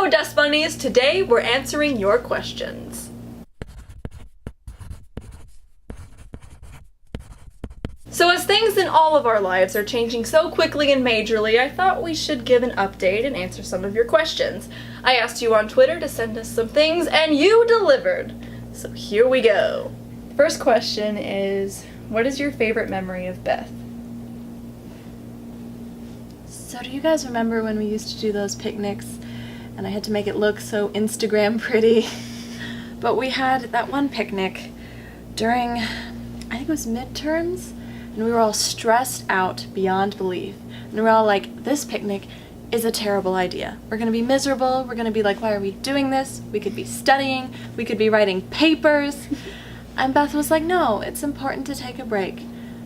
Hello, Dust Bunnies! Today we're answering your questions. So as things in all of our lives are changing so quickly and majorly, I thought we should give an update and answer some of your questions. I asked you on Twitter to send us some things, and you delivered! So here we go. First question is, what is your favorite memory of Beth? So do you guys remember when we used to do those picnics and I had to make it look so Instagram pretty? But we had that one picnic during, I think it was midterms, and we were all stressed out beyond belief. And we were all like, this picnic is a terrible idea. We're gonna be miserable, we're gonna be like, why are we doing this? We could be studying, we could be writing papers. And Beth was like, no, it's important to take a break.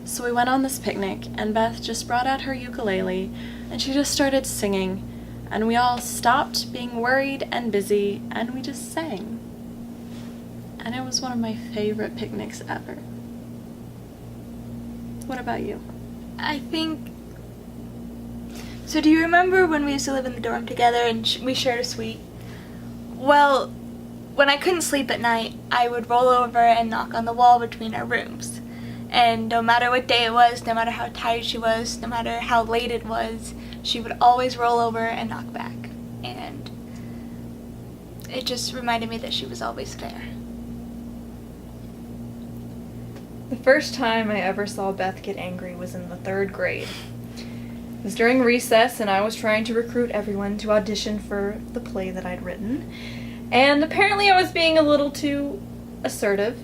So we went on this picnic, and Beth just brought out her ukulele, and she just started singing. And we all stopped being worried and busy, and we just sang. And it was one of my favorite picnics ever. What about you? I think... So do you remember when we used to live in the dorm together and we shared a suite? Well, when I couldn't sleep at night, I would roll over and knock on the wall between our rooms. And no matter what day it was, no matter how tired she was, no matter how late it was, she would always roll over and knock back. And it just reminded me that she was always there. The first time I ever saw Beth get angry was in the 3rd grade. It was during recess, and I was trying to recruit everyone to audition for the play that I'd written. And apparently I was being a little too assertive,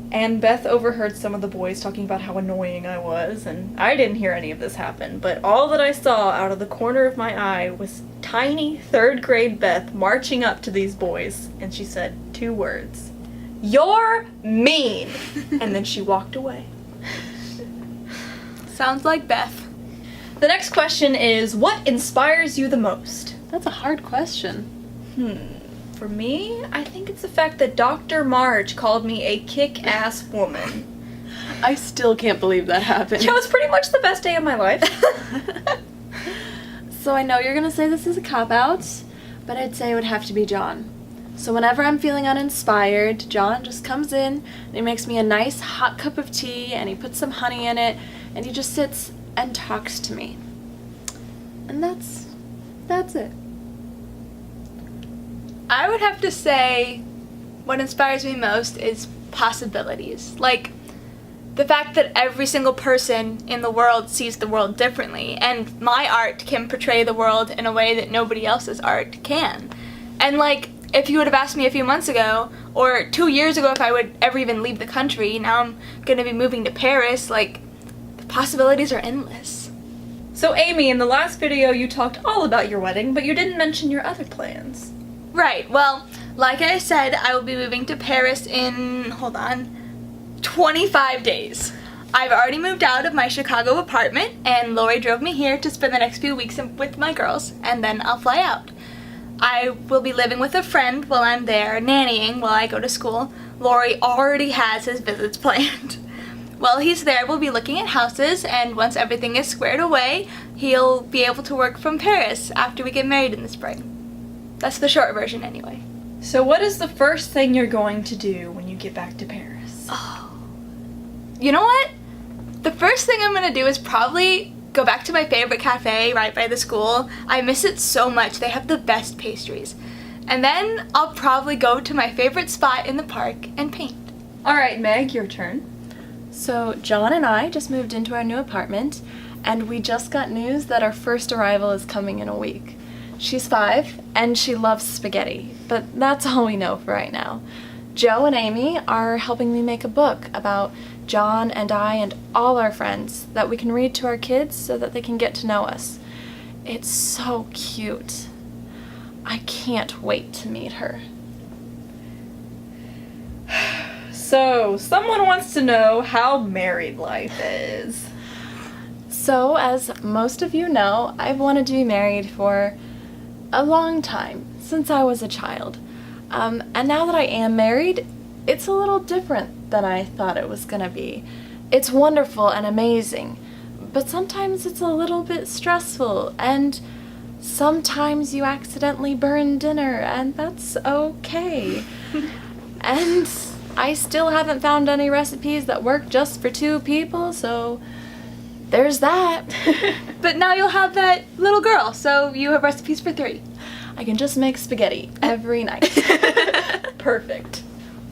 and Beth overheard some of the boys talking about how annoying I was, and I didn't hear any of this happen, but all that I saw out of the corner of my eye was tiny 3rd grade Beth marching up to these boys, and she said 2 words. You're mean! And then she walked away. Sounds like Beth. The next question is, what inspires you the most? That's a hard question. For me, I think it's the fact that Dr. Marge called me a kick-ass woman. I still can't believe that happened. It was pretty much the best day of my life. So I know you're gonna say this is a cop-out, but I'd say it would have to be John. So whenever I'm feeling uninspired, John just comes in and he makes me a nice hot cup of tea and he puts some honey in it and he just sits and talks to me. And that's it. I would have to say what inspires me most is possibilities. Like, the fact that every single person in the world sees the world differently, and my art can portray the world in a way that nobody else's art can. And like, if you would have asked me a few months ago, or 2 years ago if I would ever even leave the country, now I'm gonna be moving to Paris, like, the possibilities are endless. So Amy, in the last video you talked all about your wedding, but you didn't mention your other plans. Right, well, like I said, I will be moving to Paris in, 25 days. I've already moved out of my Chicago apartment, and Lori drove me here to spend the next few weeks with my girls, and then I'll fly out. I will be living with a friend while I'm there, nannying while I go to school. Lori already has his visits planned. While he's there, we'll be looking at houses, and once everything is squared away, he'll be able to work from Paris after we get married in the spring. That's the short version anyway. So what is the first thing you're going to do when you get back to Paris? Oh. You know what? The first thing I'm gonna do is probably go back to my favorite cafe right by the school. I miss it so much. They have the best pastries. And then I'll probably go to my favorite spot in the park and paint. Alright, Meg, your turn. So John and I just moved into our new apartment, and we just got news that our first arrival is coming in a week. She's 5, and she loves spaghetti, but that's all we know for right now. Joe and Amy are helping me make a book about John and I and all our friends that we can read to our kids so that they can get to know us. It's so cute. I can't wait to meet her. So, someone wants to know how married life is. So, as most of you know, I've wanted to be married for a long time, since I was a child. And now that I am married, it's a little different than I thought it was gonna be. It's wonderful and amazing, but sometimes it's a little bit stressful, and sometimes you accidentally burn dinner, and that's okay. And I still haven't found any recipes that work just for 2 people, so there's that. But now you'll have that little girl, so you have recipes for 3. I can just make spaghetti every night. Perfect.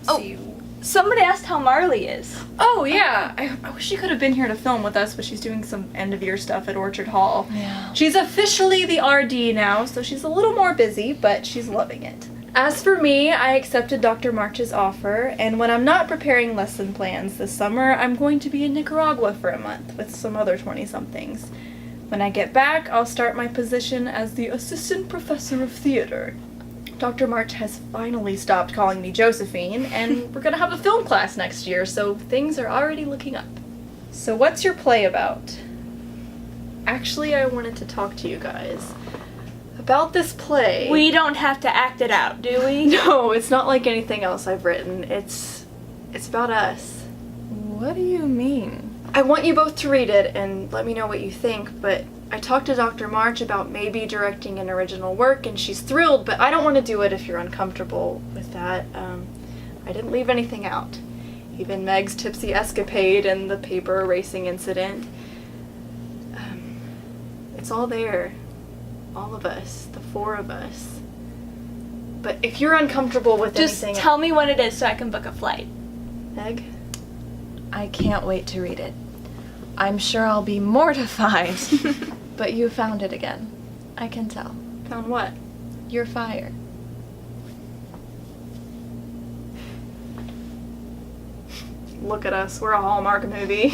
Oh. See you. Somebody asked how Marley is. Oh, yeah. I wish she could have been here to film with us, but she's doing some end-of-year stuff at Orchard Hall. Yeah. She's officially the RD now, so she's a little more busy, but she's loving it. As for me, I accepted Dr. March's offer, and when I'm not preparing lesson plans this summer, I'm going to be in Nicaragua for a month with some other 20-somethings. When I get back, I'll start my position as the assistant professor of theater. Dr. March has finally stopped calling me Josephine, and we're gonna have a film class next year, so things are already looking up. So what's your play about? Actually, I wanted to talk to you guys about this play. We don't have to act it out, do we? No, it's not like anything else I've written. It's about us. What do you mean? I want you both to read it and let me know what you think, but I talked to Dr. March about maybe directing an original work, and she's thrilled, but I don't want to do it if you're uncomfortable with that. I didn't leave anything out. Even Meg's tipsy escapade and the paper erasing incident. It's all there. All of us. The 4 of us. But if you're uncomfortable with Just anything... tell me when it is so I can book a flight. Meg? I can't wait to read it. I'm sure I'll be mortified. But you found it again. I can tell. Found what? Your fire. Look at us. We're a Hallmark movie.